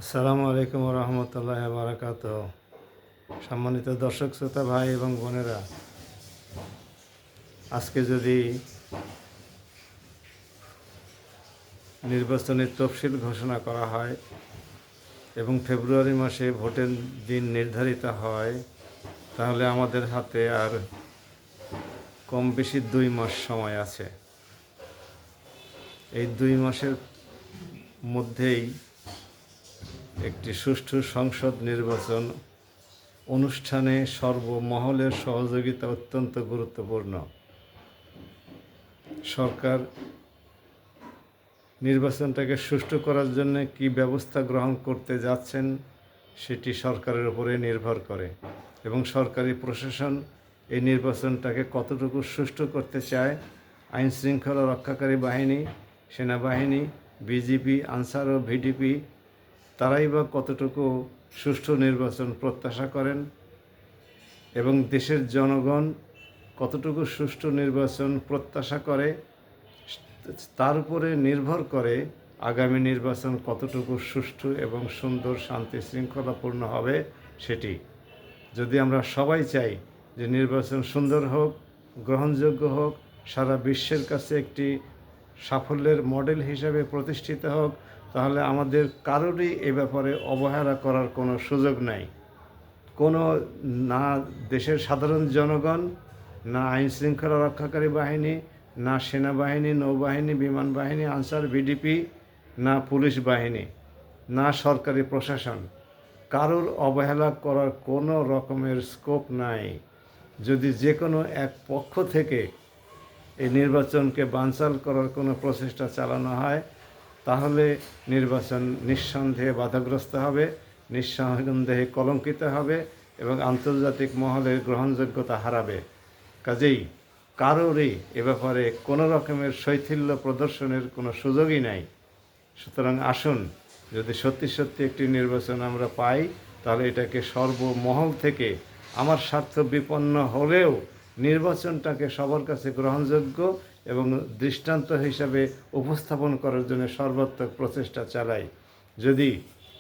আসসালামু আলাইকুম রহমতুল্লাহ বারাকাত। সম্মানিত দর্শক শ্রোতা ভাই এবং বোনেরা, আজকে যদি নির্বাচনের তফসিল ঘোষণা করা হয় এবং ফেব্রুয়ারি মাসে ভোটের দিন নির্ধারিত হয়, তাহলে আমাদের হাতে আর কম বেশি 2 মাস সময় আছে। এই 2 মাসের মধ্যেই একটি সুষ্ঠু সংসদ নির্বাচন অনুষ্ঠানে সর্বমহলের সহযোগিতা অত্যন্ত গুরুত্বপূর্ণ। সরকার নির্বাচনটাকে সুষ্ঠু করার জন্য কী ব্যবস্থা গ্রহণ করতে যাচ্ছেন সেটি সরকারের উপরে নির্ভর করে, এবং সরকারি প্রশাসন এই নির্বাচনটাকে কতটুকু সুষ্ঠু করতে চায়। আইন শৃঙ্খলা রক্ষাকারী বাহিনী, সেনাবাহিনী, বিজিবি, আনসার ও ভিডিপি তারাই বা কতটুকু সুষ্ঠু নির্বাচন প্রত্যাশা করেন, এবং দেশের জনগণ কতটুকু সুষ্ঠু নির্বাচন প্রত্যাশা করে, তার উপরে নির্ভর করে আগামী নির্বাচন কতটুকু সুষ্ঠু এবং সুন্দর, শান্তি শৃঙ্খলাপূর্ণ হবে সেটি। যদি আমরা সবাই চাই যে নির্বাচন সুন্দর হোক, গ্রহণযোগ্য হোক, সারা বিশ্বের কাছে একটি সাফল্যের মডেল হিসাবে প্রতিষ্ঠিত হোক, তাহলে আমাদের কারোরই এ ব্যাপারে অবহেলা করার কোনো সুযোগ নাই। কোনো না দেশের সাধারণ জনগণ, না আইন শৃঙ্খলা রক্ষাকারী বাহিনী, না সেনাবাহিনী, নৌবাহিনী, বিমান বাহিনী, আনসার, ভিডিপি, না পুলিশ বাহিনী, না সরকারি প্রশাসন, কারোর অবহেলা করার কোনো রকমের স্কোপ নাই। যদি যে কোনো এক পক্ষ থেকে এই নির্বাচনকে বানচাল করার কোনো প্রচেষ্টা চালানো হয়, তাহলে নির্বাচন নিঃসন্দেহে বাধাগ্রস্ত হবে, নিঃসন্দেহে কলঙ্কিত হবে এবং আন্তর্জাতিক মহলের গ্রহণযোগ্যতা হারাবে। কাজেই কারোরই এ ব্যাপারে কোনো রকমের শৈথিল্য প্রদর্শনের কোনো সুযোগই নাই। সুতরাং আসুন, যদি সত্যি সত্যি একটি নির্বাচন আমরা পাই, তাহলে এটাকে সর্বমহল থেকে, আমার স্বার্থ বিপন্ন হলেও নির্বাচনটাকে সবার কাছে গ্রহণযোগ্য এবং দৃষ্টান্ত হিসাবে উপস্থাপন করার জন্য সর্বাত্মক প্রচেষ্টা চালাই। যদি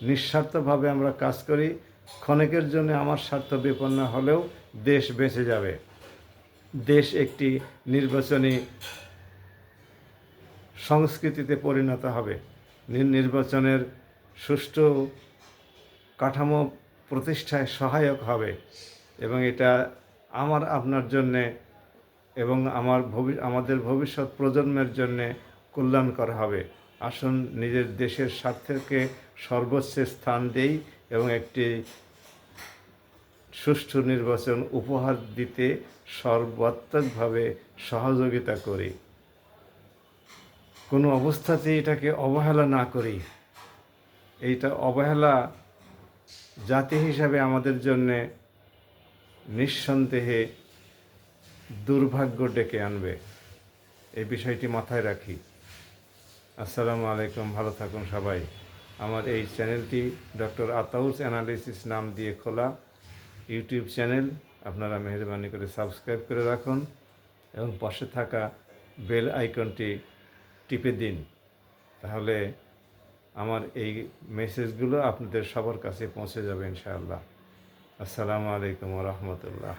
নিঃস্বার্থভাবে আমরা কাজ করি, ক্ষণিকের জন্য আমার স্বার্থ বিপন্ন হলেও দেশ বেঁচে যাবে। দেশ একটি নির্বাচনী সংস্কৃতিতে পরিণত হবে, নির্বাচনের সুষ্ঠু কাঠামো প্রতিষ্ঠায় সহায়ক হবে, এবং এটা আমার আপনার জন্যে এবং আমাদের ভবিষ্যৎ প্রজন্মের জন্যে কল্যাণকর হবে। আসুন নিজের দেশের স্বার্থকে সর্বোচ্চ স্থান দেই এবং একটি সুষ্ঠু নির্বাচন উপহার দিতে সর্বাত্মকভাবে সহযোগিতা করি। কোনো অবস্থাতেই এটাকে অবহেলা না করি। এইটা অবহেলা জাতি হিসাবে আমাদের জন্যে নিঃসন্দেহে দুর্ভাগ্য ডেকে আনবে। এই বিষয়টি মাথায় রাখি। আসসালামু আলাইকুম, ভালো থাকুন সবাই। আমার এই চ্যানেলটি ডক্টর আতাউস অ্যানালিসিস নাম দিয়ে খোলা ইউটিউব চ্যানেল। আপনারা মেহরবানি করে সাবস্ক্রাইব করে রাখুন এবং পাশে থাকা বেল আইকনটি টিপে দিন, তাহলে আমার এই মেসেজগুলো আপনাদের সবার কাছে পৌঁছে যাবে ইনশাআল্লাহ। আসসালামু আলাইকুম ওয়া রাহমাতুল্লাহ।